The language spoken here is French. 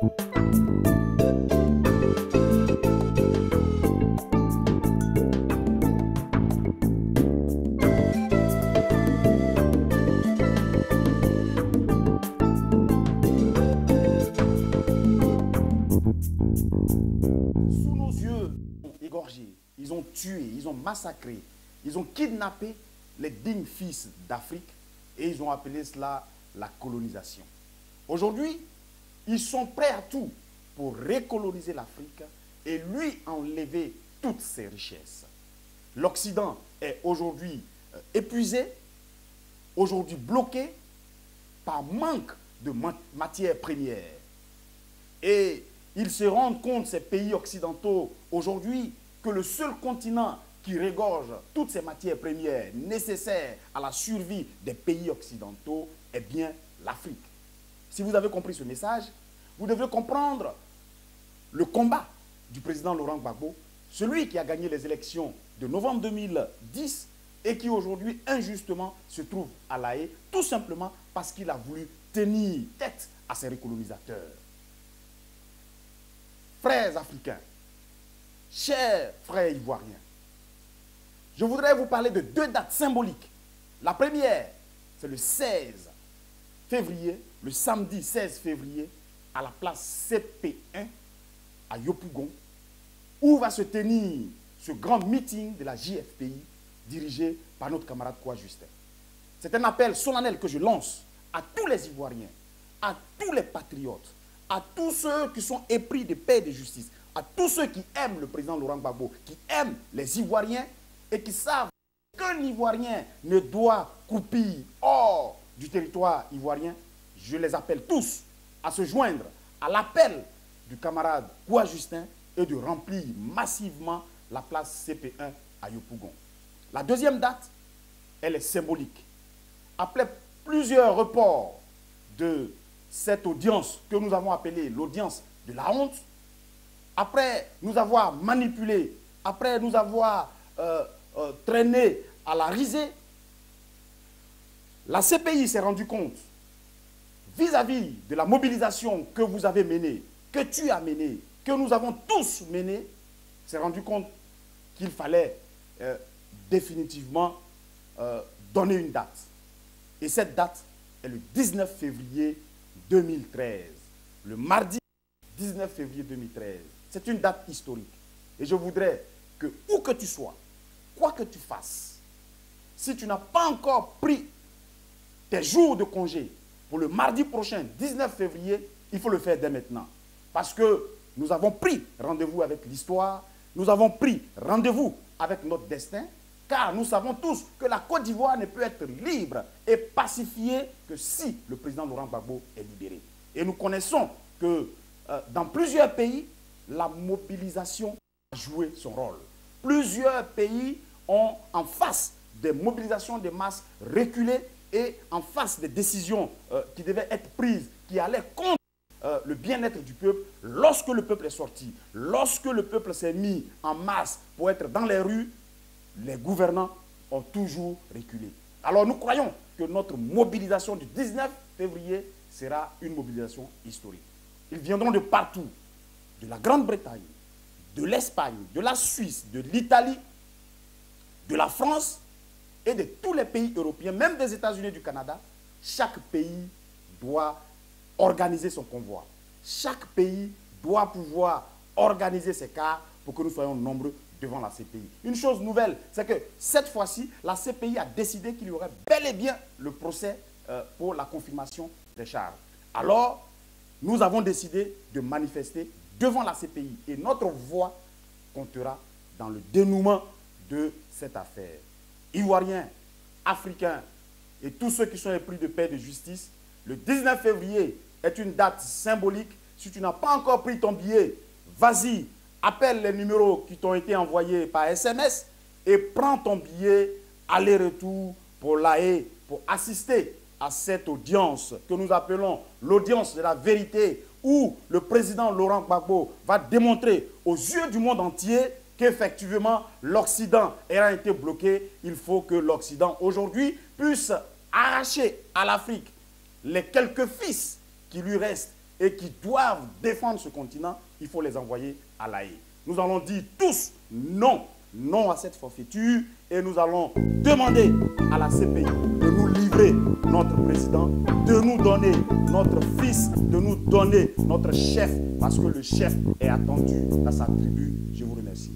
Sous nos yeux, ils ont égorgé, ils ont tué, ils ont massacré, ils ont kidnappé les dignes fils d'Afrique et ils ont appelé cela la colonisation. Aujourd'hui, ils sont prêts à tout pour recoloniser l'Afrique et lui enlever toutes ses richesses. L'Occident est aujourd'hui épuisé, aujourd'hui bloqué par manque de matières premières. Et ils se rendent compte, ces pays occidentaux, aujourd'hui, que le seul continent qui regorge toutes ces matières premières nécessaires à la survie des pays occidentaux est bien l'Afrique. Si vous avez compris ce message, vous devez comprendre le combat du président Laurent Gbagbo, celui qui a gagné les élections de novembre 2010 et qui aujourd'hui, injustement, se trouve à La Haye, tout simplement parce qu'il a voulu tenir tête à ses recolonisateurs. Frères africains, chers frères ivoiriens, je voudrais vous parler de deux dates symboliques. La première, c'est le 16 février, le samedi 16 février, à la place CP1 à Yopougon, où va se tenir ce grand meeting de la JFPI dirigé par notre camarade Kouwa Justin. C'est un appel solennel que je lance à tous les Ivoiriens, à tous les patriotes, à tous ceux qui sont épris de paix et de justice, à tous ceux qui aiment le président Laurent Gbagbo, qui aiment les Ivoiriens et qui savent qu'un Ivoirien ne doit croupir hors du territoire ivoirien. Je les appelle tous à se joindre à l'appel du camarade Kouwa Justin et de remplir massivement la place CP1 à Yopougon. La deuxième date, elle est symbolique. Après plusieurs reports de cette audience que nous avons appelée l'audience de la honte, après nous avoir manipulé, après nous avoir traîné à la risée, la CPI s'est rendue compte, vis-à-vis de la mobilisation que vous avez menée, que tu as menée, que nous avons tous menée, s'est rendu compte qu'il fallait définitivement donner une date. Et cette date est le 19 février 2013. Le mardi 19 février 2013. C'est une date historique. Et je voudrais que, où que tu sois, quoi que tu fasses, si tu n'as pas encore pris tes jours de congé pour le mardi prochain, 19 février, il faut le faire dès maintenant. Parce que nous avons pris rendez-vous avec l'histoire, nous avons pris rendez-vous avec notre destin, car nous savons tous que la Côte d'Ivoire ne peut être libre et pacifiée que si le président Laurent Gbagbo est libéré. Et nous connaissons que dans plusieurs pays, la mobilisation a joué son rôle. Plusieurs pays ont, en face des mobilisations de masse, reculé et en face des décisions qui devaient être prises, qui allaient contre le bien-être du peuple, lorsque le peuple est sorti, lorsque le peuple s'est mis en masse pour être dans les rues, les gouvernants ont toujours reculé. Alors nous croyons que notre mobilisation du 19 février sera une mobilisation historique. Ils viendront de partout, de la Grande-Bretagne, de l'Espagne, de la Suisse, de l'Italie, de la France et de tous les pays européens, même des États-Unis et du Canada. Chaque pays doit organiser son convoi. Chaque pays doit pouvoir organiser ses cars pour que nous soyons nombreux devant la CPI. Une chose nouvelle, c'est que cette fois-ci, la CPI a décidé qu'il y aurait bel et bien le procès pour la confirmation des charges. Alors, nous avons décidé de manifester devant la CPI et notre voix comptera dans le dénouement de cette affaire. Ivoiriens, Africains et tous ceux qui sont épris de paix et de justice, le 19 février est une date symbolique. Si tu n'as pas encore pris ton billet, vas-y, appelle les numéros qui t'ont été envoyés par SMS et prends ton billet aller-retour pour La Haye, pour assister à cette audience que nous appelons l'audience de la vérité, où le président Laurent Gbagbo va démontrer aux yeux du monde entier qu'effectivement l'Occident ayant été bloqué, il faut que l'Occident aujourd'hui puisse arracher à l'Afrique les quelques fils qui lui restent et qui doivent défendre ce continent, il faut les envoyer à La Haye. Nous allons dire tous non, non à cette forfaiture et nous allons demander à la CPI de nous livrer notre président, de nous donner notre fils, de nous donner notre chef, parce que le chef est attendu dans sa tribu. Je vous remercie.